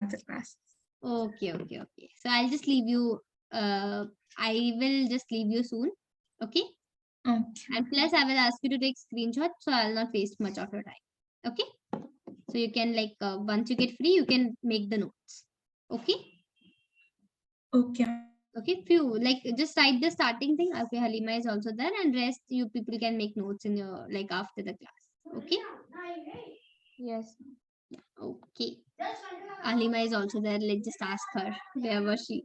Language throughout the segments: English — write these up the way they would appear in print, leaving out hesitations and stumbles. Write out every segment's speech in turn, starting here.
the class. Okay. So I'll just leave you. I will just leave you soon. Okay. Okay. And plus, I will ask you to take screenshots, so I'll not waste much of your time. Okay. So you can once you get free, you can make the notes. Okay. Okay. Okay. Few just write the starting thing. Okay. Halima is also there, and rest you people can make notes in your after the class. Okay. Yes. Okay. Halima is also there. Let's just ask her. Where was she?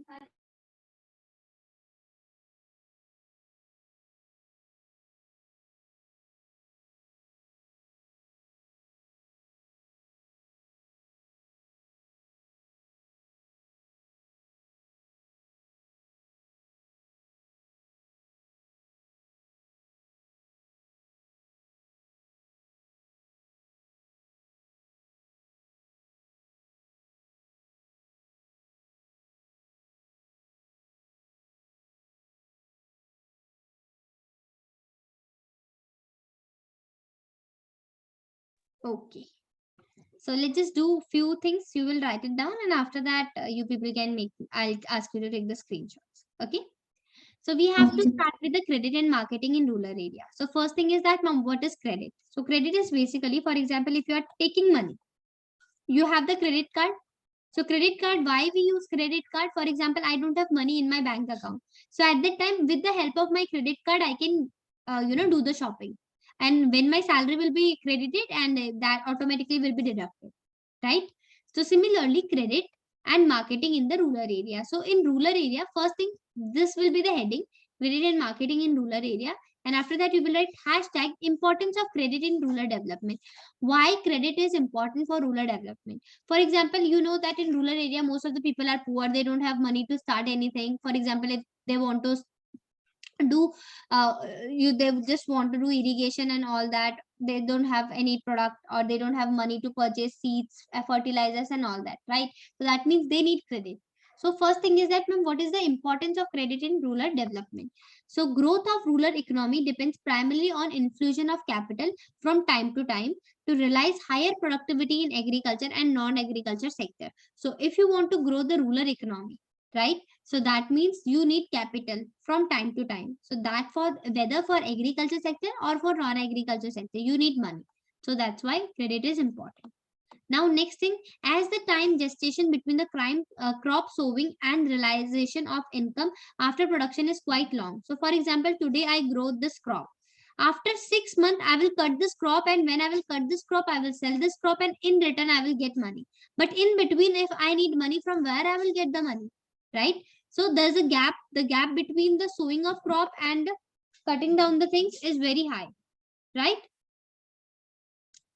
Okay. So let's just do few things. You will write it down, and after that, you people can make. I'll ask you to take the screenshots. Okay. So we have to Okay. start with the credit and marketing in rural area. So first thing is that, ma'am, what is credit? So credit is basically, for example, if you are taking money, you have the credit card. So credit card, why we use credit card? For example, I don't have money in my bank account. So at that time, with the help of my credit card, I can, do the shopping. And when my salary will be credited, and that automatically will be deducted, right? So similarly, credit and marketing in the rural area. So in rural area, first thing, this will be the heading, credit and marketing in rural area. And after that, you will write hashtag importance of credit in rural development. Why credit is important for rural development? For example, you know that in rural area, most of the people are poor. They don't have money to start anything. For example, if they want to do they just want to do irrigation and all that, they don't have any product, or they don't have money to purchase seeds, fertilizers and all that, right? So that means they need credit. So first thing is that, ma'am, what is the importance of credit in rural development? So growth of rural economy depends primarily on infusion of capital from time to time to realize higher productivity in agriculture and non-agriculture sector. So if you want to grow the rural economy, right, so that means you need capital from time to time. So that for whether for agriculture sector or for non-agriculture sector, you need money. So that's why credit is important. Now next thing, as the time gestation between the crop sowing and realization of income after production is quite long. So for example, today I grow this crop. After 6 months, I will cut this crop, and when I will cut this crop, I will sell this crop, and in return, I will get money. But in between, if I need money, from where I will get the money, right? So there's a gap. The gap between the sowing of crop and cutting down the things is very high, right?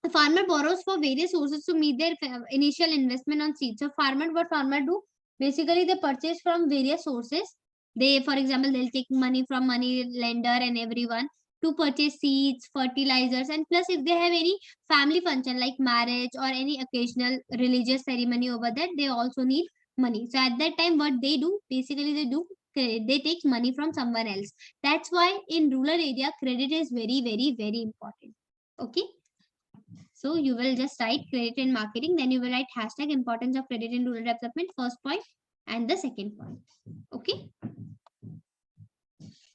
The farmer borrows for various sources to meet their initial investment on seeds. So what farmer do? Basically, they purchase from various sources. They, for example, they'll take money from money lender and everyone to purchase seeds, fertilizers, and plus if they have any family function like marriage or any occasional religious ceremony over that, they also need money. So at that time, what they do? Basically, they take money from someone else. That's why in rural area, credit is very, very, very important. Okay. So you will just write credit in marketing, then you will write hashtag importance of credit in rural development, first point, and the second point. Okay.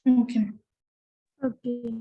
Okay. Okay.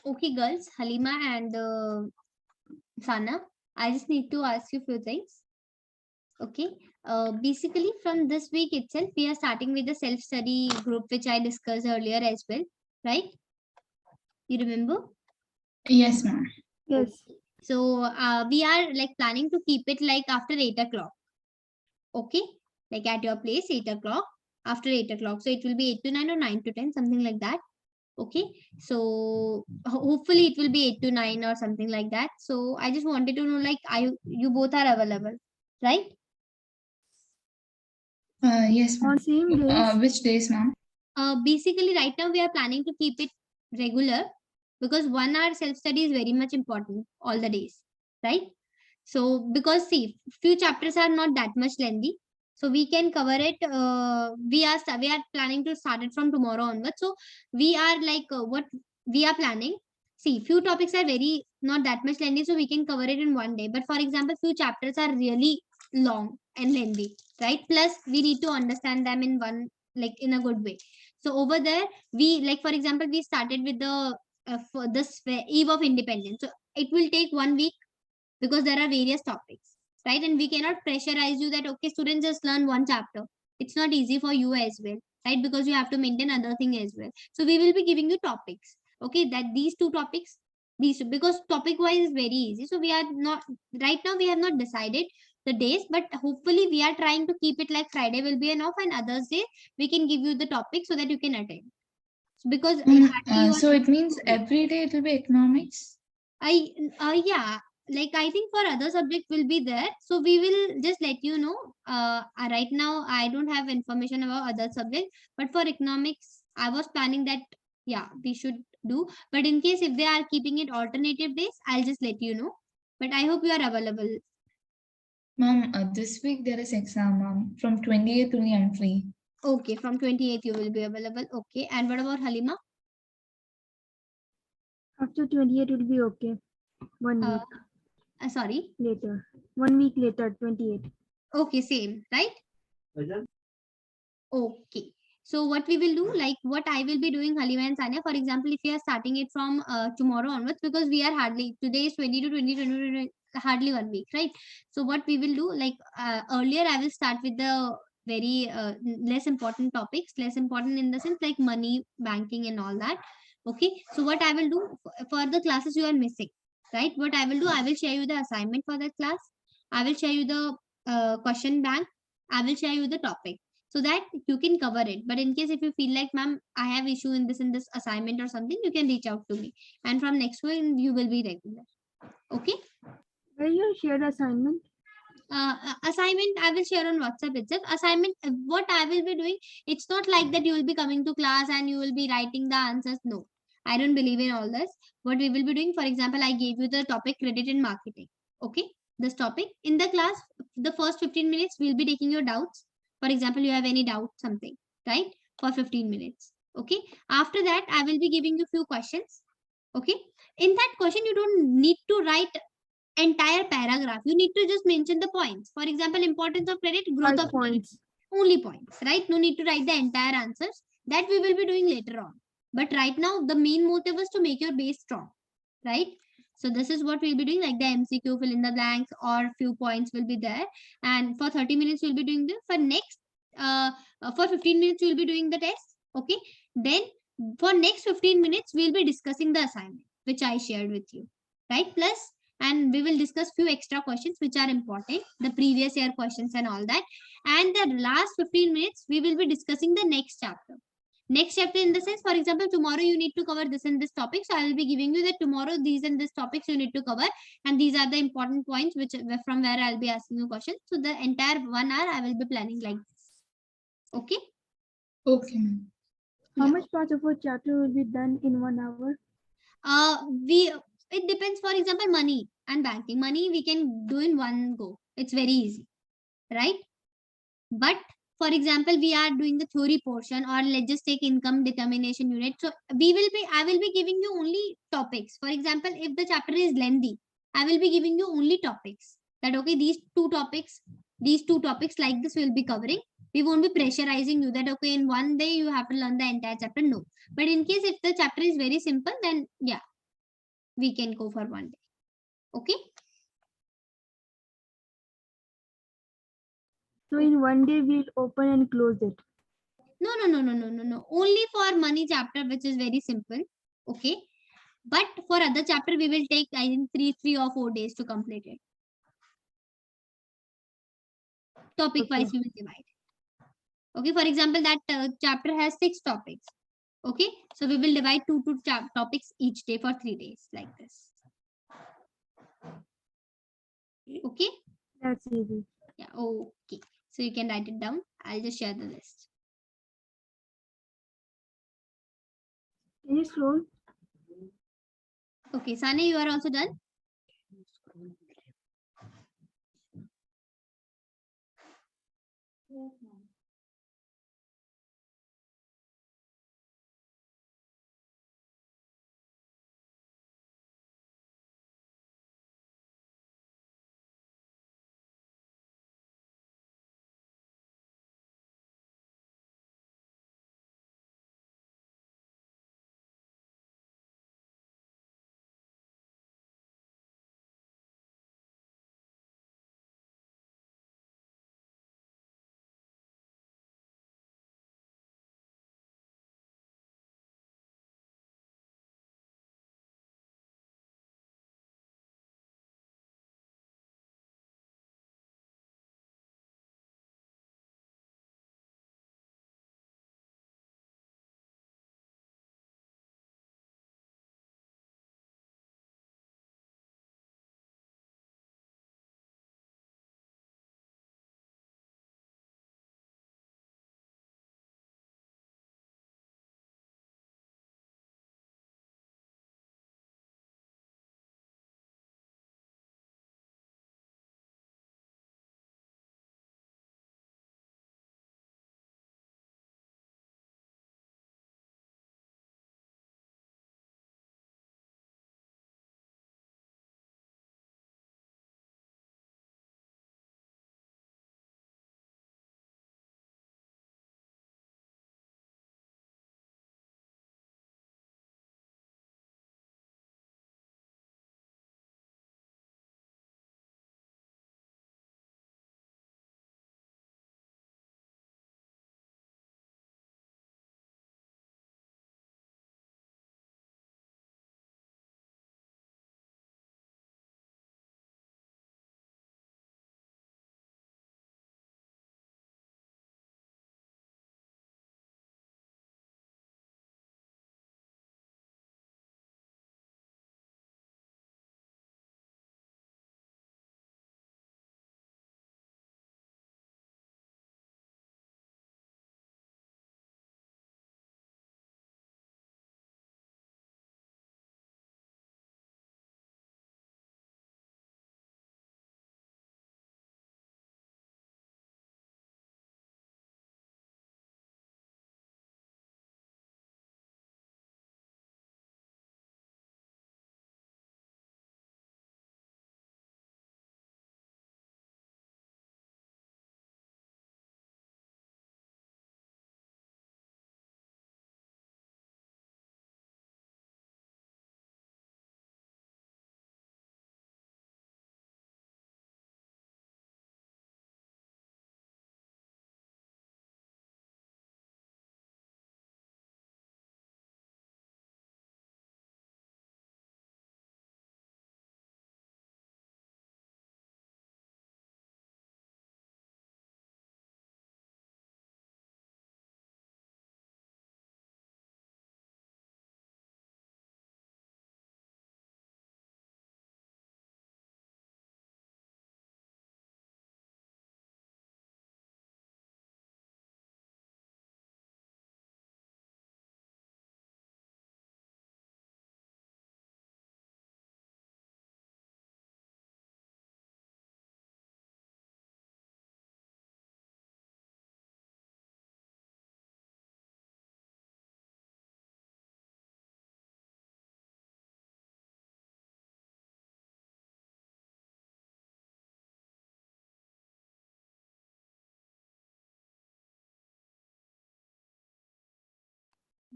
Okay, girls, Halima and Sana, I just need to ask you a few things. Okay. Basically, from this week itself, we are starting with the self-study group, which I discussed earlier as well, right? You remember? Yes, ma'am. Yes. So we are like planning to keep it like after 8 o'clock. Okay, like at your place, 8 o'clock, after 8 o'clock. So it will be 8 to 9 or 9 to 10, something like that. Okay, so hopefully it will be 8 to 9 or something like that. So I just wanted to know, like, you both are available, right? Yes, ma'am. On same days. Which days, ma'am? Basically, right now we are planning to keep it regular because 1 hour self study is very much important all the days, right? So because see, few chapters are not that much lengthy, so we can cover it. We are planning to start it from tomorrow onwards. So we are like what we are planning. See, few topics are very not that much lengthy, so we can cover it in one day. But for example, few chapters are really long and lengthy, right? Plus, we need to understand them in one, like in a good way. So over there, we like for example, we started with the for this eve of independence. So it will take 1 week because there are various topics, right? And we cannot pressurize you that okay, students just learn one chapter. It's not easy for you as well, right? Because you have to maintain other thing as well. So we will be giving you topics, okay? That these two topics, these two, because topic wise is very easy. So we are not right now. We have not decided the days, but hopefully we are trying to keep it like Friday will be an off and others day we can give you the topic so that you can attend. So because hardly you are So it means okay. every day it will be economics? I yeah, like I think for other subject will be there. So we will just let you know. Right now I don't have information about other subject, but for economics I was planning that yeah we should do. But in case if they are keeping it alternative days, I'll just let you know. But I hope you are available. Ma'am, this week there is exam, ma'am. From 28th only I'm free. Okay, from 28th you will be available. Okay, and what about Halima? After 28 will be okay. 1 week Sorry. later. 1 week later, 28. Okay, same, right? Okay. So what we will do, like what I will be doing, Halima and Sanya, for example, if we are starting it from tomorrow onwards, because we are hardly, today is 20 to 20, hardly 1 week, right? So what we will do, like earlier, I will start with the very less important topics, less important in the sense like money, banking and all that. Okay. So what I will do for the classes you are missing, right? What I will do, I will share you the assignment for that class. I will share you the question bank. I will share you the topic so that you can cover it. But in case if you feel like, ma'am, I have issue in this assignment or something, you can reach out to me. And from next week, you will be regular. Okay. Where you share the assignment? Assignment I will share on WhatsApp itself. Assignment, what I will be doing, it's not like that you will be coming to class and you will be writing the answers. No, I don't believe in all this. What we will be doing, for example, I gave you the topic credit and marketing. Okay, this topic in the class, the first 15 minutes we'll be taking your doubts. For example, you have any doubt, something, right? For 15 minutes. Okay. After that, I will be giving you few questions. Okay. In that question, you don't need to write entire paragraph. You need to just mention the points. For example, importance of credit, growth 5 of credit. points. Only points, right? No need to write the entire answers. That we will be doing later on. But right now, the main motive is to make your base strong, right? So this is what we'll be doing, like the MCQ, fill in the blanks, or few points will be there. And for 30 minutes, we'll be doing this. For next, for 15 minutes, we'll be doing the test. Okay. Then for next 15 minutes, we'll be discussing the assignment, which I shared with you, right? Plus, and we will discuss few extra questions which are important, the previous year questions and all that. And the last 15 minutes, we will be discussing the next chapter. Next chapter in the sense, for example, tomorrow you need to cover this and this topic. So I will be giving you that tomorrow these and this topics you need to cover. And these are the important points which from where I'll be asking you questions. So the entire 1 hour I will be planning like this. Okay. Okay, ma'am. How Yeah. much part of a chapter will be done in 1 hour? We it depends. For example, money and banking. Money we can do in one go. It's very easy, right? But for example, we are doing the theory portion, or let's just take income determination unit. So I will be giving you only topics. For example, if the chapter is lengthy, I will be giving you only topics. That okay, these two topics like this will be covering. We won't be pressurizing you that okay, in one day you have to learn the entire chapter. No. But in case if the chapter is very simple, then yeah, we can go for 1 day. Okay. So in 1 day we'll open and close it. No. Only for money chapter, which is very simple. Okay. But for other chapter, we will take, I think, 3 or 4 days to complete it. Topic wise, we will divide. Okay. For example, that chapter has 6 topics. Okay. So we will divide 2 topics each day for 3 days, like this. Okay. That's easy. Yeah. Okay. So you can write it down. I'll just share the list. Can you scroll? Okay. Sani, you are also done? Yes, ma'am.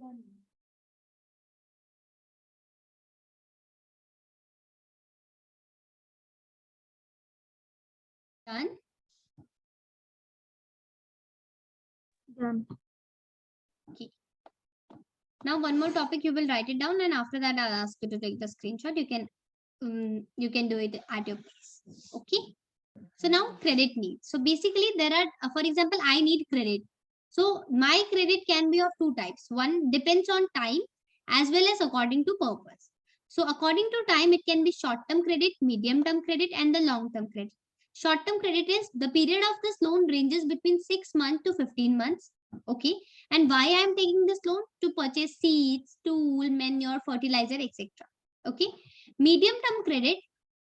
Done. Done. Done. Okay. Now one more topic, you will write it down, and after that I'll ask you to take the screenshot. You can do it at your pace. Okay. So now credit needs. So basically there are, for example, I need credit. So my credit can be of two types. One depends on time as well as according to purpose. So according to time, it can be short-term credit, medium-term credit, and the long-term credit. Short-term credit is the period of this loan ranges between 6 months to 15 months. Okay. And why I am taking this loan? To purchase seeds, tool, manure, fertilizer, etc. Okay. Medium-term credit,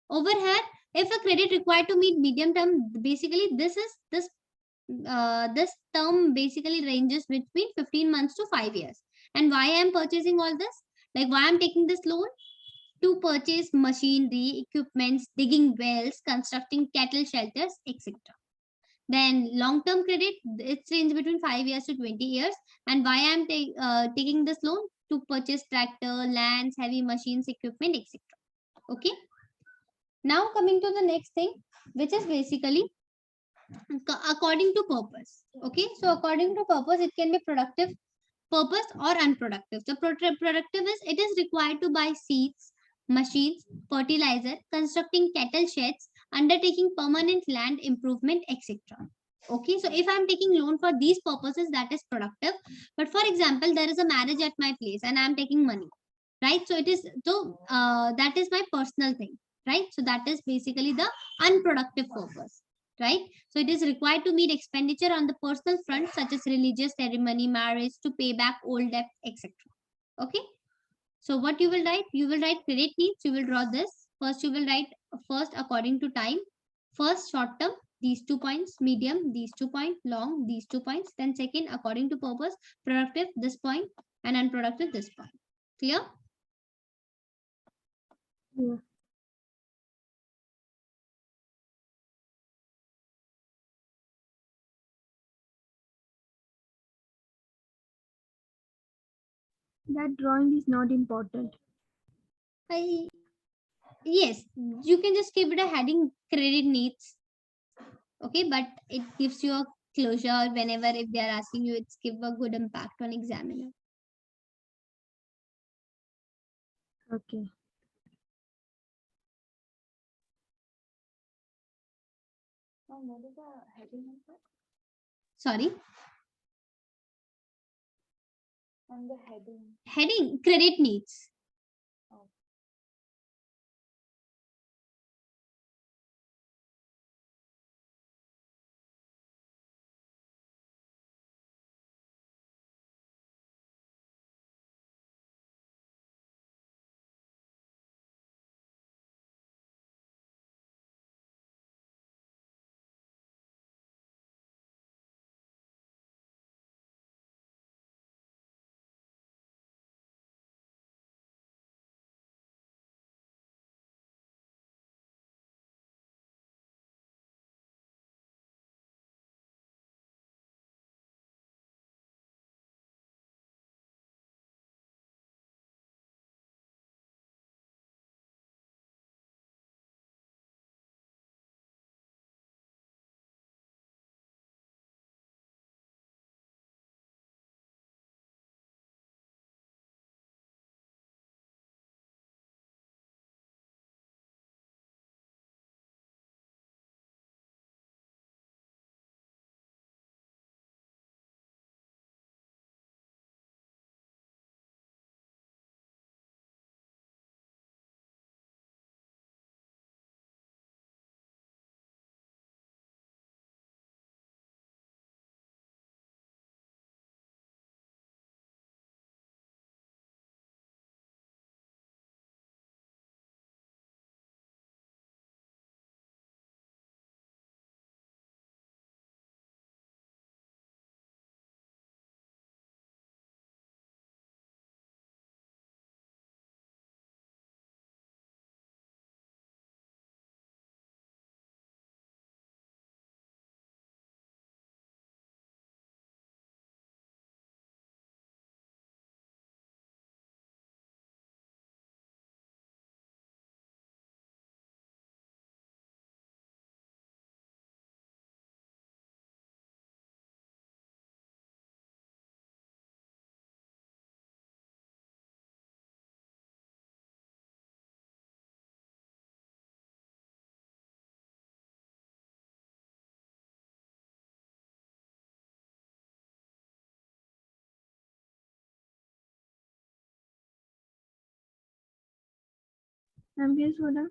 over here, if a credit required to meet medium term, basically this term basically ranges between 15 months to 5 years. And why I am purchasing all this? Like why I'm taking this loan? To purchase machinery, equipments, digging wells, constructing cattle shelters, etc. Then long-term credit, it's range between 5 years to 20 years. And why I'm taking this loan? To purchase tractor, lands, heavy machines, equipment, etc. Okay. Now coming to the next thing, which is basically according to purpose. Okay. So according to purpose, it can be productive purpose or unproductive. The productive is it is required to buy seeds, machines, fertilizer, constructing cattle sheds, undertaking permanent land improvement, etc. Okay, so if I'm taking loan for these purposes, that is productive. But for example, there is a marriage at my place and I'm taking money, right? So it is that is my personal thing, right? So that is basically the unproductive purpose, right? So it is required to meet expenditure on the personal front, such as religious ceremony, marriage, to pay back old debt, etc. Okay. So what you will write? You will write credit needs. You will draw this. First, you will write first according to time. First, short term, these 2 points. Medium, these 2 points. Long, these 2 points. Then second, according to purpose. Productive, this point. And unproductive, this point. Clear? Yeah. That drawing is not important. Yes, you can just give it a heading credit needs. Okay, but it gives you a closure whenever if they are asking you, it's give a good impact on examiner. Okay. What is the heading of it? Sorry, And the heading. heading credit needs. I'm here, Soda.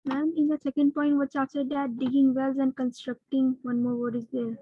Ma'am, in the second point, what's after that? Digging wells and constructing. One more word is there.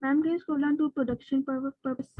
Ma'am, can you scroll down to production purpose?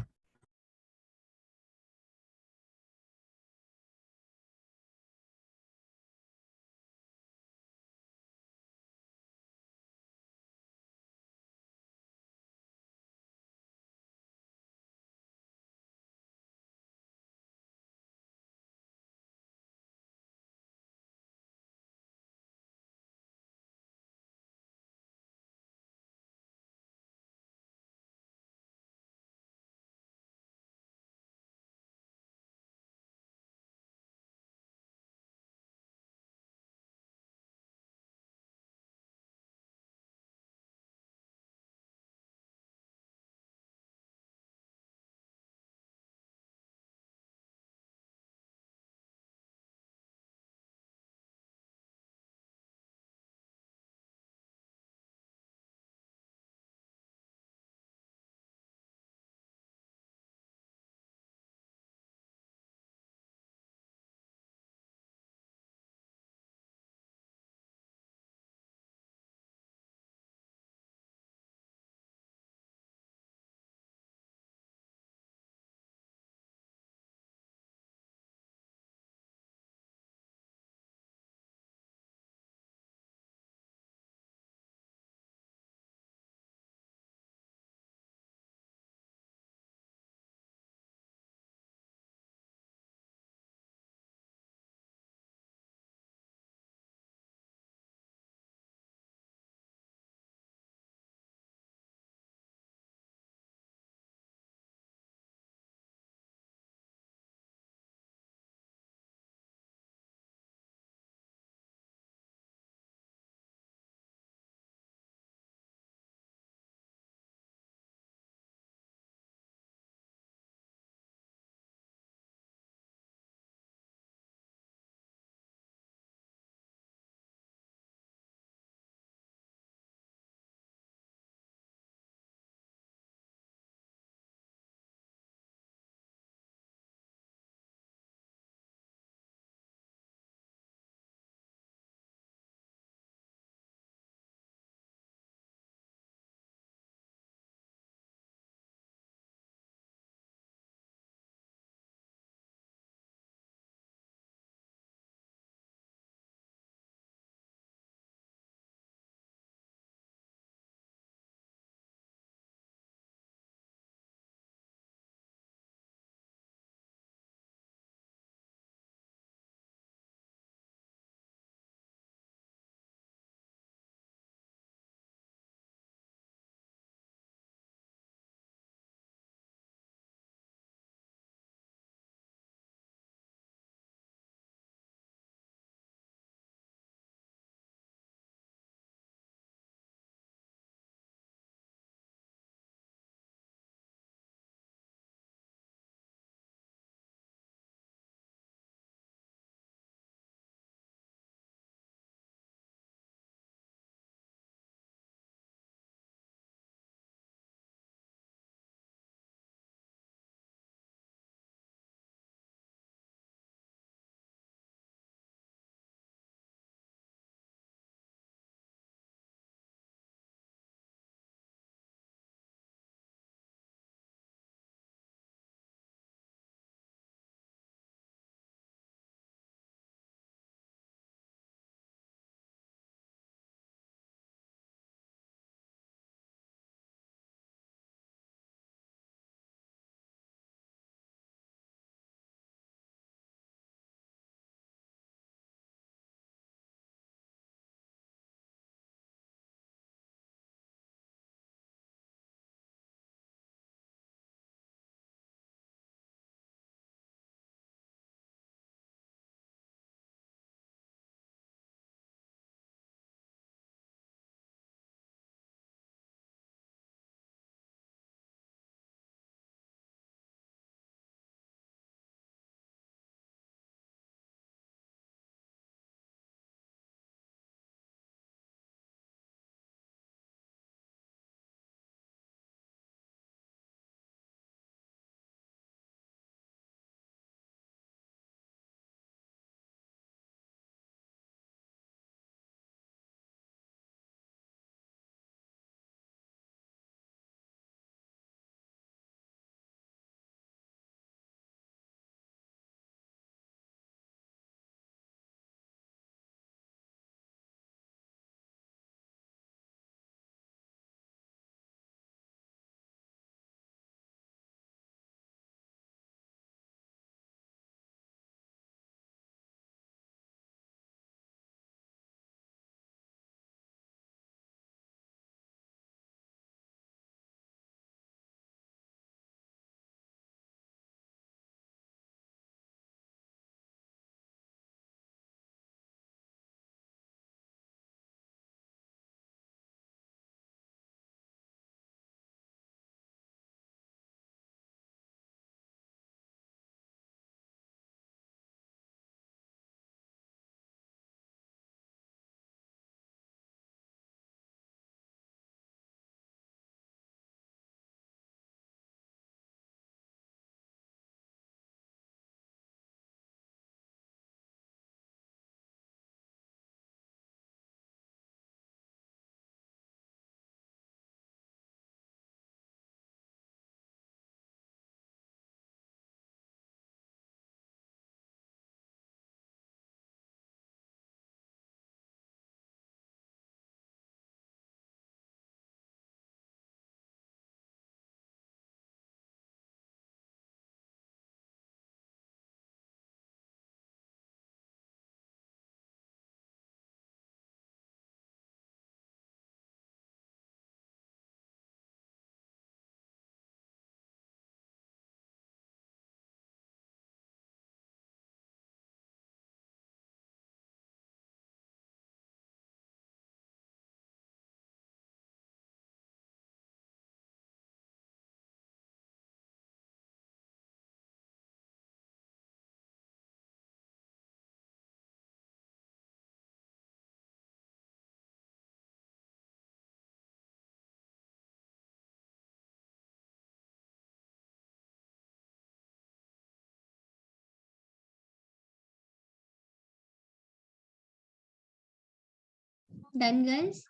Done, guys?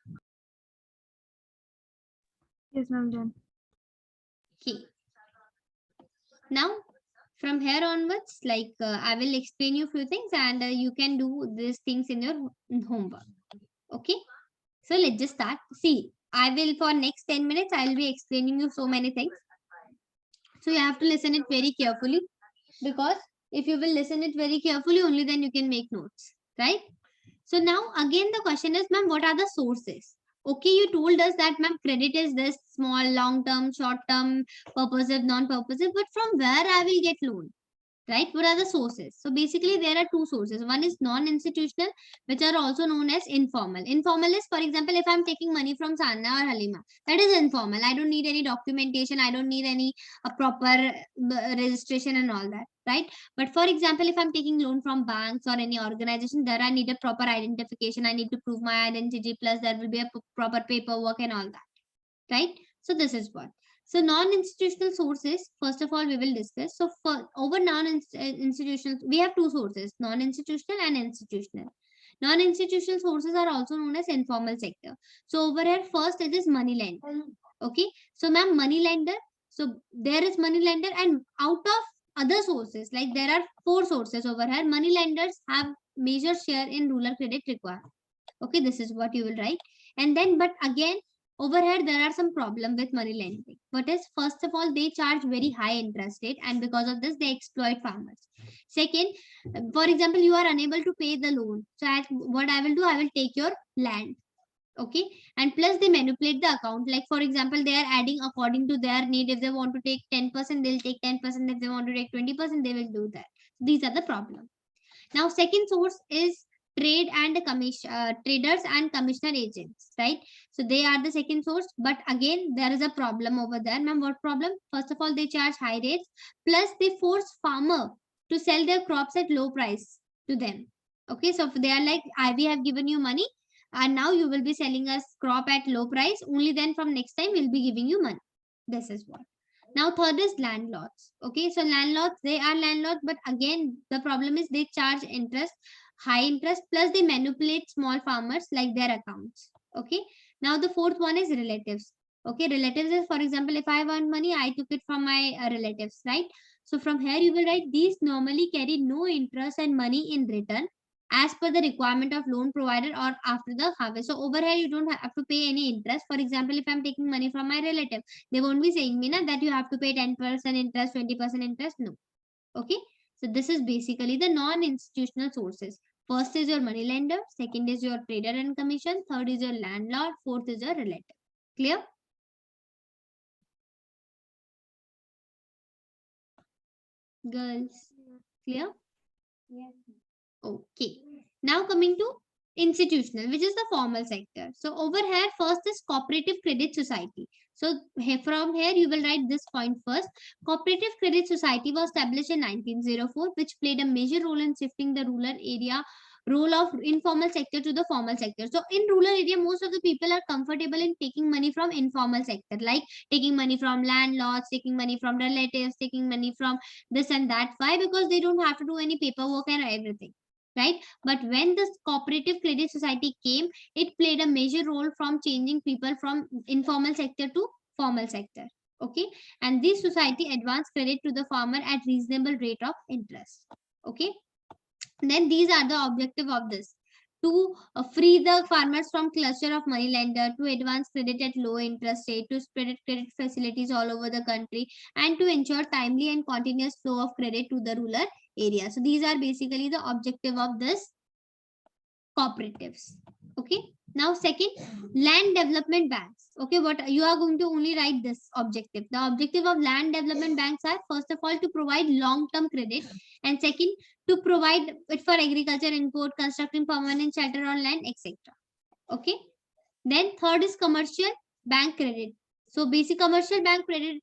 Yes, ma'am, done. Okay. Now, from here onwards, like I will explain you few things, and you can do these things in your homework. Okay. So let's just start. See, I will for next 10 minutes, I will be explaining you so many things. So you have to listen it very carefully, because if you will listen it very carefully, only then you can make notes, right? So now again the question is, ma'am, what are the sources? Okay, you told us that, ma'am, credit is this small, long term, short term, purposive, non purposive, but from where I will get loan? Right? What are the sources? So basically there are two sources. One is non-institutional, which are also known as informal. Informal is, for example, if I'm taking money from Sanna or Halima, that is informal. I don't need any documentation, I don't need any proper registration and all that, right? But for example, if I'm taking loan from banks or any organization, there I need a proper identification, I need to prove my identity, plus there will be a proper paperwork and all that, right? So this is what. So non-institutional sources, first of all, we will discuss. So for over non-institutional, we have two sources, non-institutional and institutional. Non-institutional sources are also known as informal sector. So over here, first it is money lender. Okay. So ma'am, money lender. So there is money lender, and out of other sources, like there are four sources over here, money lenders have major share in rural credit requirement. Okay, this is what you will write. And then, but again, over here there are some problem with money lending. What is, first of all, they charge very high interest rate, and because of this they exploit farmers. Second, for example, you are unable to pay the loan, so what I will do, I will take your land. Okay, and plus they manipulate the account. Like for example, they are adding according to their need. If they want to take 10%, they'll take 10%. If they want to take 20%, they will do that. These are the problem. Now, second source is trade and commission, traders and commissioner agents, right? So they are the second source. But again, there is a problem over there. Ma'am, what problem? First of all, they charge high rates. Plus, they force farmer to sell their crops at low price to them. Okay, so if they are like, we have given you money, and now you will be selling us crop at low price. Only then from next time we'll be giving you money. This is what. Now, third is landlords. Okay, so landlords, they are landlords, but again, the problem is they charge interest, high interest, plus they manipulate small farmers like their accounts. Okay, now the fourth one is relatives. Okay, relatives is, for example, if I want money, I took it from my relatives, right? So from here you will write, these normally carry no interest and money in return as per the requirement of loan provider or after the harvest. So over here you don't have to pay any interest. For example, if I'm taking money from my relative, they won't be saying me na, that you have to pay 10% interest, 20% interest. No. Okay. So this is basically the non-institutional sources. First is your money lender, second is your trader and commission, third is your landlord, fourth is your relative. Clear? Girls, clear? Yes. Okay. Now coming to institutional, which is the formal sector. So over here, first is cooperative credit society. So from here, you will write this point first. Cooperative credit society was established in 1904, which played a major role in shifting the rural area role of informal sector to the formal sector. So in rural area, most of the people are comfortable in taking money from informal sector, like taking money from landlords, taking money from relatives, taking money from this and that. Why? Because they don't have to do any paperwork and everything, right? But when this cooperative credit society came, it played a major role from changing people from informal sector to formal sector. Okay, and this society advanced credit to the farmer at reasonable rate of interest. Okay, then these are the objective of this: to free the farmers from cluster of money lender, to advance credit at low interest rate, to spread credit facilities all over the country, and to ensure timely and continuous flow of credit to the rural area. So these are basically the objective of this cooperatives. Okay. Now, second, land development banks. Okay, what you are going to only write this objective. The objective of land development banks are, first of all, to provide long-term credit, and second, to provide it for agriculture input, constructing permanent shelter on land, etc. Okay. Then third is commercial bank credit. So basic commercial bank credit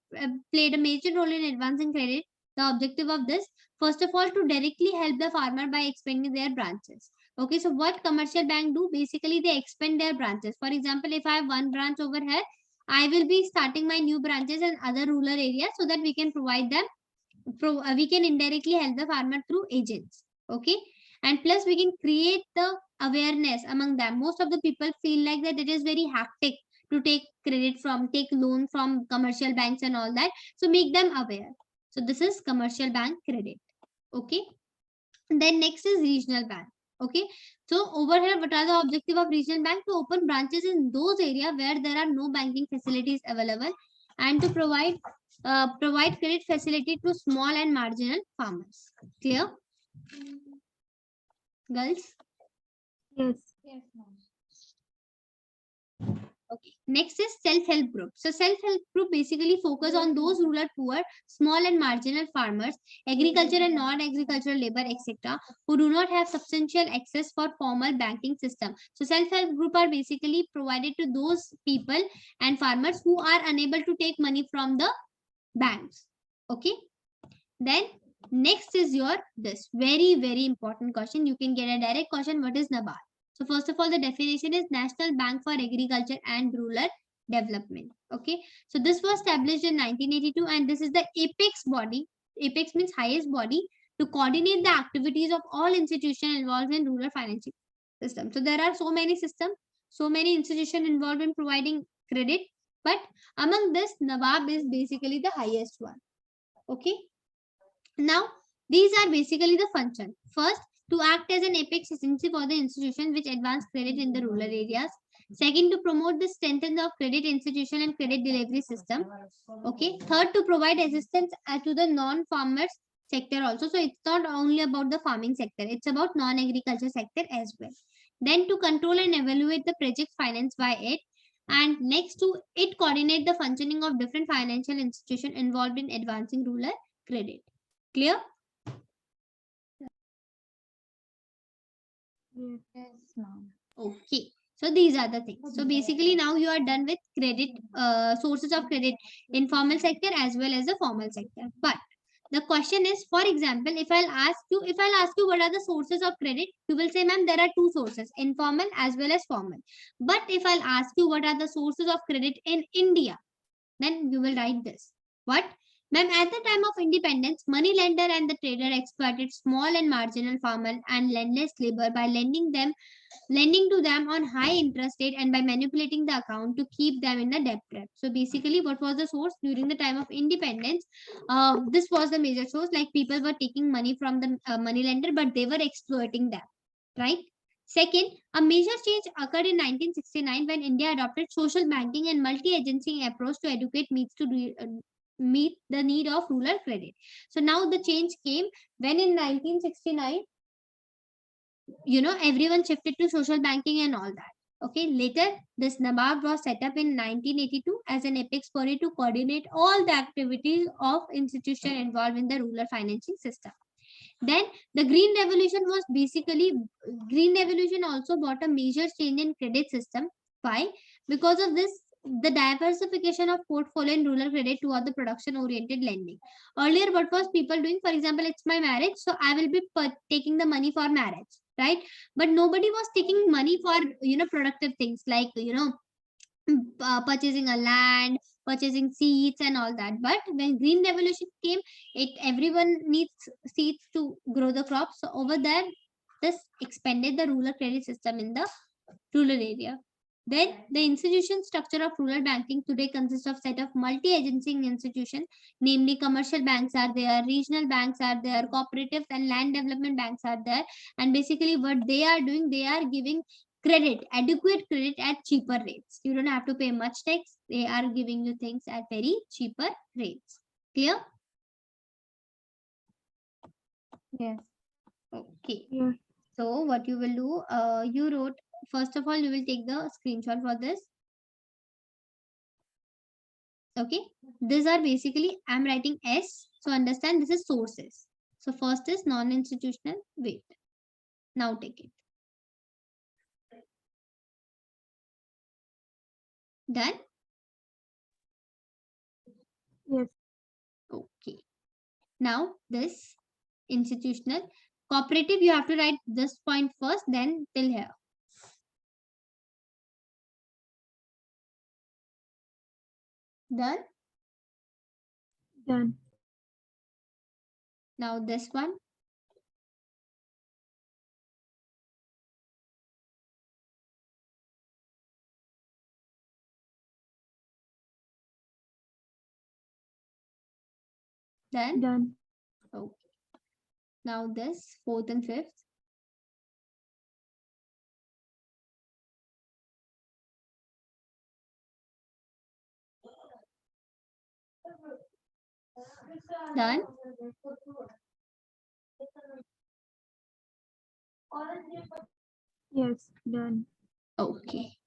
played a major role in advancing credit. The objective of this, first of all, to directly help the farmer by expanding their branches. Okay, so what commercial bank do? Basically, they expand their branches. For example, if I have one branch over here, I will be starting my new branches in other rural areas so that we can provide them, we can indirectly help the farmer through agents. Okay, And plus we can create the awareness among them. Most of the people feel like that it is very hectic to take loan from commercial banks and all that. So make them aware. So this is commercial bank credit. Okay. Then next is regional bank. Okay. So over here, what are the objective of regional bank? To open branches in those areas where there are no banking facilities available, and to provide credit facility to small and marginal farmers. Clear, girls? Yes. Yes, ma'am. Okay. Next is self-help group. So self-help group basically focus on those rural poor, small and marginal farmers, agriculture and non-agricultural labor, etc., who do not have substantial access for formal banking system. So self-help group are basically provided to those people and farmers who are unable to take money from the banks. Okay. Then next is your this very important question. You can get a direct question. What is NABARD? So first of all, the definition is National Bank for Agriculture and Rural Development. Okay. So this was established in 1982, and this is the apex body. Apex means highest body to coordinate the activities of all institutions involved in rural financing system. So there are so many systems, so many institutions involved in providing credit, but among this, NABARD is basically the highest one. Okay. Now, these are basically the function. First, to act as an apex agency for the institution which advance credit in the rural areas. Second, to promote the strength of credit institution and credit delivery system. Okay. Third, to provide assistance to the non-farmers sector also. So it's not only about the farming sector, it's about non-agriculture sector as well. Then to control and evaluate the project financed by it. And next to it, coordinate the functioning of different financial institutions involved in advancing rural credit. Clear? Yes. Yes, ma'am. Okay. So these are the things. So basically now you are done with credit, sources of credit in formal sector as well as the formal sector. But the question is, for example, if I'll ask you what are the sources of credit, you will say, ma'am, there are two sources, informal as well as formal. But if I'll ask you what are the sources of credit in India, then you will write this. What? Ma'am, at the time of independence, money lender and the trader exploited small and marginal farmer and landless labor by lending to them on high interest rate and by manipulating the account to keep them in the debt trap. So basically, what was the source during the time of independence? This was the major source. Like people were taking money from the money lender, but they were exploiting them, right? Second, a major change occurred in 1969 when India adopted social banking and multi-agency approach to educate meet the need of rural credit. So now the change came when in 1969, everyone shifted to social banking and all that. Okay, later this NABARD was set up in 1982 as an apex body to coordinate all the activities of institution involved in the rural financing system. Then the Green Revolution was basically, Green Revolution also brought a major change in credit system. Why? Because of this, the diversification of portfolio in rural credit toward the production oriented lending. Earlier, what was people doing? For example, it's my marriage, so I will be taking the money for marriage, right? But nobody was taking money for productive things like purchasing a land, purchasing seeds and all that. But when Green Revolution came, everyone needs seeds to grow the crops. So over there, this expanded the rural credit system in the rural area. Then the institution structure of rural banking today consists of set of multi-agency institutions, namely commercial banks are there, regional banks are there, cooperatives and land development banks are there. And basically what they are doing, they are giving adequate credit at cheaper rates. You don't have to pay much tax. They are giving you things at very cheaper rates. Clear? Yes. Okay. Yeah. So what you will do, you wrote, first of all, you will take the screenshot for this. Okay. These are basically, I'm writing S. So understand this is sources. So first is non-institutional. Wait. Now take it. Done? Yes. Okay. Now this institutional. Cooperative, you have to write this point first, then till here. Done? Done. Now this one. Done? Done. Okay. Now this, 4th and 5th. Done? Yes, done. Okay.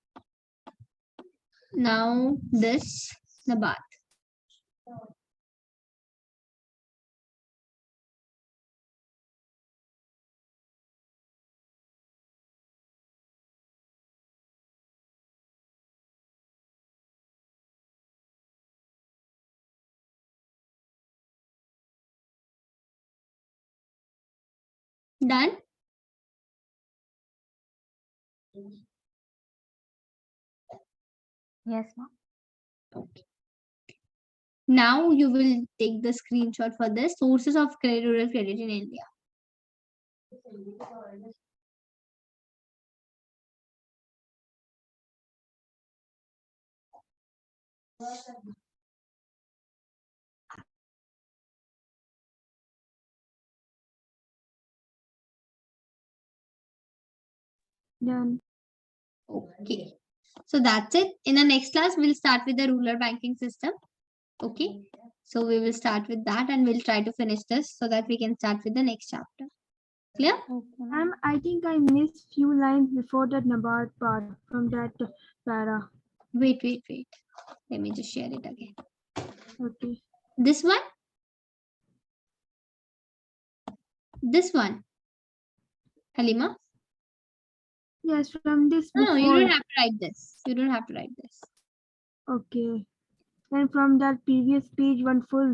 Now this, the bath. Done? Yes, ma'am. Okay. Now you will take the screenshot for the sources of rural credit in India. Done. Okay. So that's it. In the next class, we'll start with the rural banking system. Okay. So we will start with that and we'll try to finish this so that we can start with the next chapter. Clear? Okay, ma'am. Ma'am, I think I missed few lines before that Nabat part from that para. Wait. Let me just share it again. Okay. This one? This one? Halima? Yes, from this No, you before. don't have to write this. You don't have to write this. Okay. And from that previous page, one full